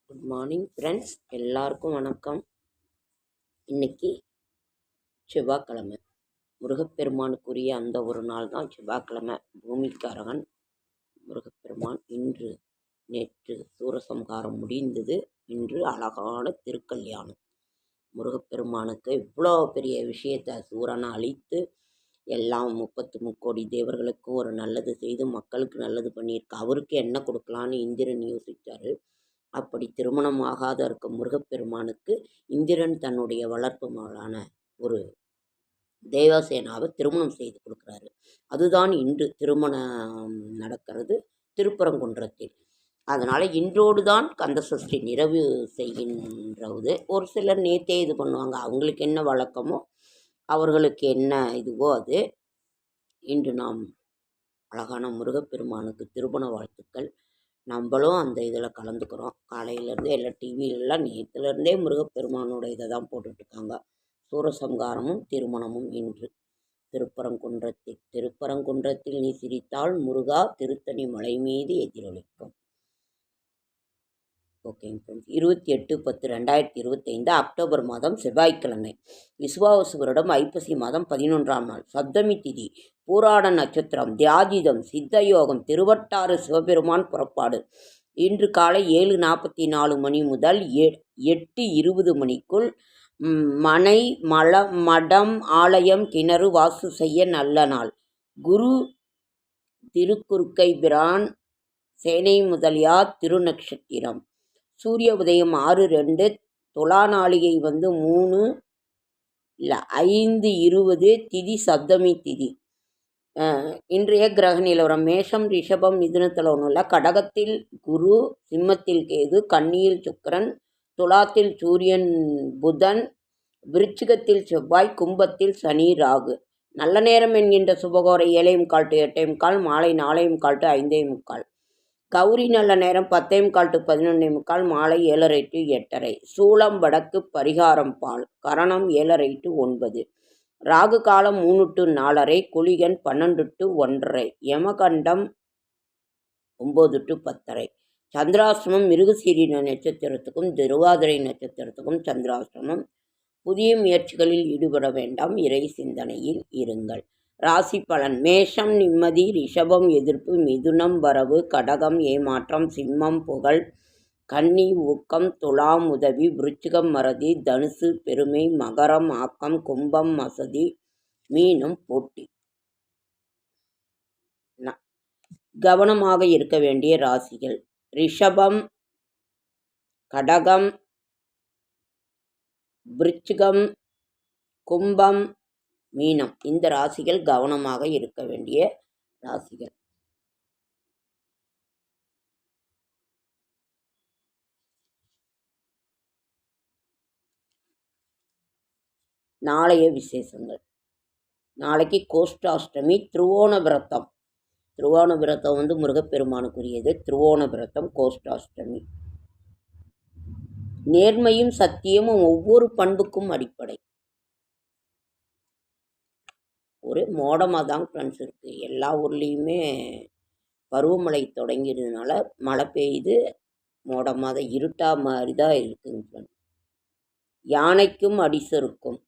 Good morning friends, எல்லாருக்கும் வணக்கம். இன்னைக்கு செவ்வாய்க்கிழமை, முருகப்பெருமானுக்குரிய அந்த ஒரு நாள் தான் செவ்வாய்க்கிழமை. பூமிக்காரகன் முருகப்பெருமான் நேற்று சூரசம்ஹாரம் முடிந்தது. இன்று அழகான திருக்கல்யாணம். முருகப்பெருமானுக்கு இவ்வளோ பெரிய விஷயத்தை சூரனை அழித்து எல்லாம் 33 தேவர்களுக்கும் ஒரு நல்லது செய்து மக்களுக்கு நல்லது பண்ணியிருக்கு. அவருக்கு என்ன கொடுக்கலான்னு இந்திரன் யோசித்தார். அப்படி திருமணம் ஆகாத இருக்கும் முருகப்பெருமானுக்கு இந்திரன் தன்னுடைய வளர்ப்பு மகளான ஒரு தேவசேனாவை திருமணம் செய்து கொடுக்குறாரு. அதுதான் இன்று திருமணம் நடக்கிறது திருப்பரங்குன்றத்தில். அதனால் இன்றோடு தான் கந்த சஷ்டி நிறைவு செய்கின்றது. ஒரு சிலர் நேற்றே இது பண்ணுவாங்க, அவங்களுக்கு என்ன வழக்கமோ அவர்களுக்கு என்ன இதுவோ அது. இன்று நாம் அழகான முருகப்பெருமானுக்கு திருமண வாழ்த்துக்கள். நம்மளும் அந்த இதில் கலந்துக்கிறோம். காலையிலேருந்து எல்லா டிவியிலலாம் நேற்றுலேருந்தே முருகப்பெருமானோட இதை தான் போட்டுட்ருக்காங்க. சூரசம்ஹாரமும் திருமணமும் இன்று திருப்பரங்குன்றத்தில் நீ சிரித்தால் முருகா திருத்தணி மலை மீது எதிரொலிக்கும். ஓகேங்க ஃப்ரெண்ட்ஸ், 28/10/2025 அக்டோபர் மாதம் செவ்வாய்க்கிழமை, விசுவாவசு வருடம் ஐப்பசி மாதம் 11ஆம் நாள், சப்தமி திதி, பூராட நட்சத்திரம், தியாஜிதம், சித்தயோகம், திருவட்டாறு சிவபெருமான் புறப்பாடு. இன்று காலை 7:44 மணி முதல் 8:20 மணிக்குள் மனை, மடம், ஆலயம், கிணறு வாசு செய்ய நல்ல நாள். குரு திருக்குறுக்கை பிரான் சேனை முதலியார் திருநட்சத்திரம். சூரிய உதயம் 6:02, துலா நாளிகை 5:20, திதி சப்தமி திதி. இன்றைய கிரக நிலவரம்: மேஷம், ரிஷபம், மிதுனத்தில் ஒன்றுல, கடகத்தில் குரு, சிம்மத்தில் கேது, கன்னியில் சுக்கிரன், துலாத்தில் சூரியன் புதன், விருச்சிகத்தில் செவ்வாய், கும்பத்தில் சனி ராகு. நல்ல நேரம் என்கின்ற சுபகோரை 7:45 to 8:45, மாலை 4:45 to 5:45. கௌரி நல்ல நேரம் 10:45 to 11:45, மாலை 7:30 to 8:30. சூளம் வடக்கு, பரிகாரம் பால், கரணம் 7:30 to 9. ராகு காலம் 3 to 4:30, குளிகன் 12 to 1:30, யமகண்டம் 9 to 10:30. சந்திராஷ்டமம் மிருகசீரிட நட்சத்திரத்துக்கும் திருவாதிரை நட்சத்திரத்துக்கும் சந்திராஷ்டமம். புதிய முயற்சிகளில் ஈடுபட வேண்டாம், இறை சிந்தனையில் இருங்கள். ராசி பலன்: மேஷம் நிம்மதி, ரிஷபம் எதிர்ப்பு, மிதுனம் வரவு, கடகம் ஏமாற்றம், சிம்மம் புகழ், கன்னி ஊக்கம், துலாம் உதவி, விருச்சிகம் மறதி, தனுசு பெருமை, மகரம் ஆக்கம், கும்பம் வசதி, மீனம் போட்டி. கவனமாக இருக்க வேண்டிய ராசிகள்: ரிஷபம், கடகம், விருச்சிகம், கும்பம், மீனம். இந்த ராசிகள் கவனமாக இருக்க வேண்டிய ராசிகள். நாளைய விசேஷங்கள்: நாளைக்கு கோஷ்டாஷ்டமி, திருவோண விரதம். திருவோண விரதம் முருகப்பெருமானுக்குரியது. திருவோண விரதம், கோஷ்டாஷ்டமி. நேர்மையும் சத்தியமும் ஒவ்வொரு பண்புக்கும் அடிப்படை. ஒரு மோடமாக தான் ஃப்ரெண்ட்ஸ் இருக்குது. எல்லா ஊர்லேயுமே பருவமழை தொடங்கிடுறதுனால மழை பெய்யுது, மோடமாக தான் இருட்டா மாதிரி தான் இருக்குங்க ஃப்ரெண்ட்ஸ். யானைக்கும் அடிசருக்கும்.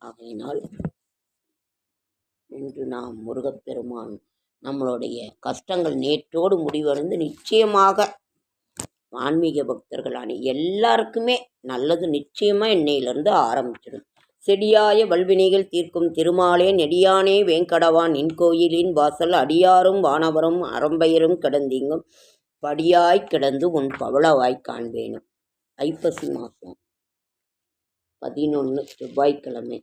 ஆகையினால் இன்று நாம் முருகப்பெருமான் நம்மளுடைய கஷ்டங்கள் நேற்றோடு முடிவடைந்து நிச்சயமாக ஆன்மீக பக்தர்களான எல்லாருக்குமே நல்லது நிச்சயமாக இன்னையிலிருந்து ஆரம்பிச்சிடும். செடியாய வல்வினைகள் தீர்க்கும் திருமாலே நெடியானே வேங்கடவான் நின் கோயிலின் வாசல் அடியாரும் வானவரும் அறம்பெயரும் கிடந்தீங்கும் படியாய் கிடந்து உன் பவளவாய் காண்பேனும். ஐப்பசி மாதம் 11 செவ்வாய்க்கிழமை.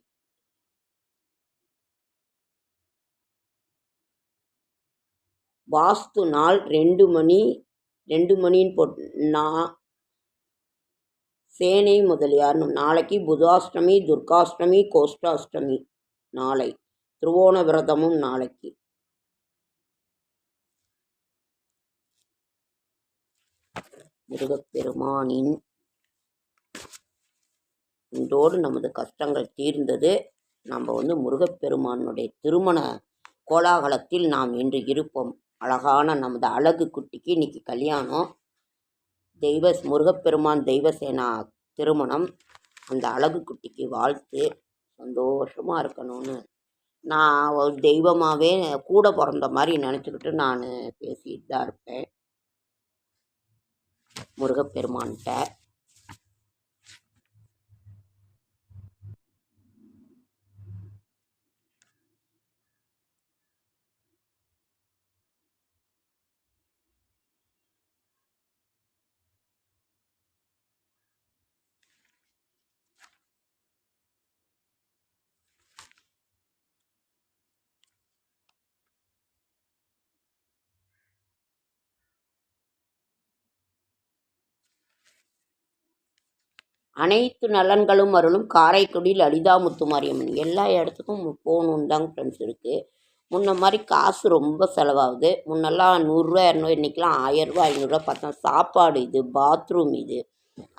வாஸ்து நாள் 2 மணின்னு போட்டு சேனை முதலியார். நாளைக்கு புதாஷ்டமி, துர்காஷ்டமி, கோஷ்டாஷ்டமி. நாளை திருவோண விரதமும் நாளைக்கு. முருகப்பெருமானின் இன்றோடு நமது கஷ்டங்கள் தீர்ந்தது. நம்ம முருகப்பெருமானுடைய திருமண கோலாகலத்தில் நாம் இன்று இருப்போம். அழகான நமது அழகு குட்டிக்கு இன்னைக்கு கல்யாணம். முருகப்பெருமான் தெய்வசேனா திருமணம். அந்த அழகு குட்டிக்கு வாழ்த்து. சந்தோஷமாக இருக்கணும்னு நான் ஒரு தெய்வமாகவே கூட பிறந்த மாதிரி நினச்சிக்கிட்டு நான் பேசிகிட்டு தான் இருப்பேன் முருகப்பெருமான்கிட்ட. அனைத்து நலன்களும் அருளும் காரைக்குடி லலிதா முத்துமாரியம்மன். எல்லா இடத்துக்கும் போகணுன்னு தாங்க ஃப்ரெண்ட்ஸ் இருக்குது. முன்ன மாதிரி காசு ரொம்ப செலவாகுது. முன்னெல்லாம் 100 200, இன்றைக்கெலாம் 1000 500 பார்த்தா சாப்பாடு இது, பாத்ரூம் இது.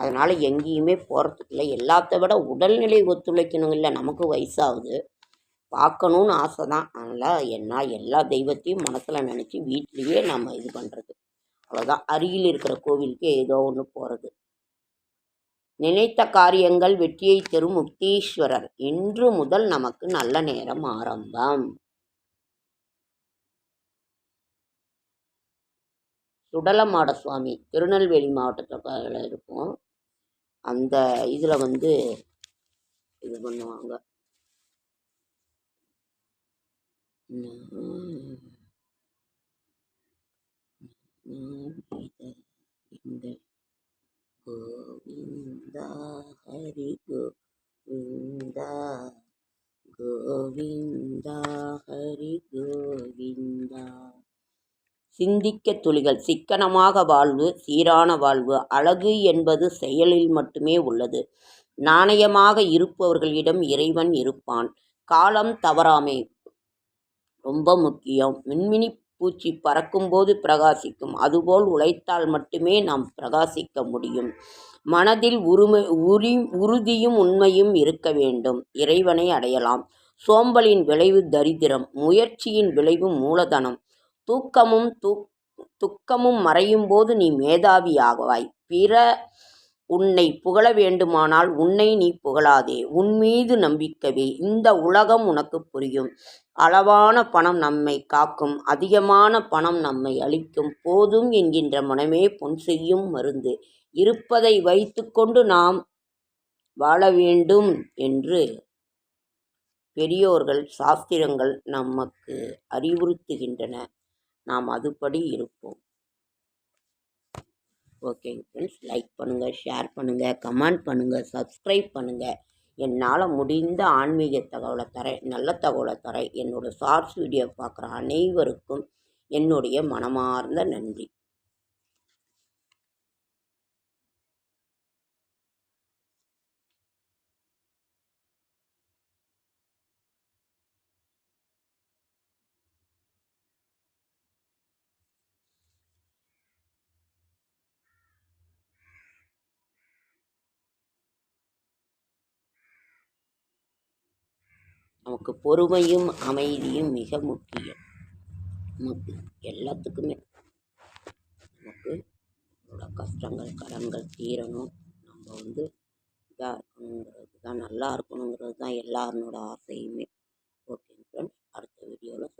அதனால் எங்கேயுமே போகிறதுக்கு இல்லை. எல்லாத்த விட உடல்நிலை ஒத்துழைக்கணும். இல்லை, நமக்கு வயசாகுது, பார்க்கணுன்னு ஆசை தான். அதனால் எல்லா தெய்வத்தையும் மனசில் நினச்சி வீட்லேயே நம்ம இது பண்ணுறது அவ்வளோதான். அருகில் இருக்கிற கோவிலுக்கு ஏதோ ஒன்று போகிறது. நினைத்த காரியங்கள் வெற்றியை தரும் முக்தீஸ்வரர். இன்று முதல் நமக்கு நல்ல நேரம் ஆரம்பம். சுடலமாட சுவாமி திருநெல்வேலி மாவட்டத்தில் இருக்கும். அந்த இதில் இது பண்ணுவாங்க. கோவிந்தா ஹரி கோவிந்தா கோவிந்தா ஹரி கோவிந்தா. சிந்திக்க துளிகள். சிக்கனமாக வாழ்வு, சீரான வாழ்வு. அழகு என்பது செயலில் மட்டுமே உள்ளது. நாணயமாக இருப்பவர்களிடம் இறைவன் இருப்பான். காலம் தவறாமை ரொம்ப முக்கியம். மின்மினி பூச்சி பறக்கும்போது பிரகாசிக்கும். அதுபோல் உழைத்தால் மட்டுமே நாம் பிரகாசிக்க முடியும். மனதில் உறுதியும் உண்மையும் இருக்க வேண்டும். இறைவனை அடையலாம். சோம்பலின் விளைவு தரித்திரம், முயற்சியின் விளைவு மூலதனம். துக்கமும் மறையும் போது நீ மேதாவியாவாய். பிற உன்னை புகழ வேண்டுமானால் உன்னை நீ புகழாதே. உன் மீது நம்பிக்கவே. இந்த உலகம் உனக்கு புரியும். அளவான பணம் நம்மை காக்கும், அதிகமான பணம் நம்மை அழிக்கும். போதும் என்கின்ற மனமே பொன் செய்யும் மருந்து. இருப்பதை வைத்து கொண்டு நாம் வாழ வேண்டும் என்று பெரியோர்கள் சாஸ்திரங்கள் நமக்கு அறிவுறுத்துகின்றன. நாம் அதுபடி இருப்போம். ஓகேங்க ஃப்ரெண்ட்ஸ், லைக் பண்ணுங்கள், ஷேர் பண்ணுங்கள், கமெண்ட் பண்ணுங்கள், சப்ஸ்கிரைப் பண்ணுங்கள். என்னால் முடிந்த ஆன்மீக தகவலை தரேன், நல்ல தகவலை தரேன். என்னோடய ஷார்ட்ஸ் வீடியோ பார்க்குற அனைவருக்கும் என்னுடைய மனமார்ந்த நன்றி. நமக்கு பொறுமையும் அமைதியும் மிக முக்கியம். நமக்கு எல்லாத்துக்குமே நமக்கு கஷ்டங்கள் கடன்கள் தீரணும். நம்ம இதாக இருக்கணுங்கிறது தான், நல்லா இருக்கணுங்கிறது தான் எல்லாரோட ஆசையுமே. ஓகே ஃப்ரெண்ட்ஸ், அடுத்த வீடியோவில்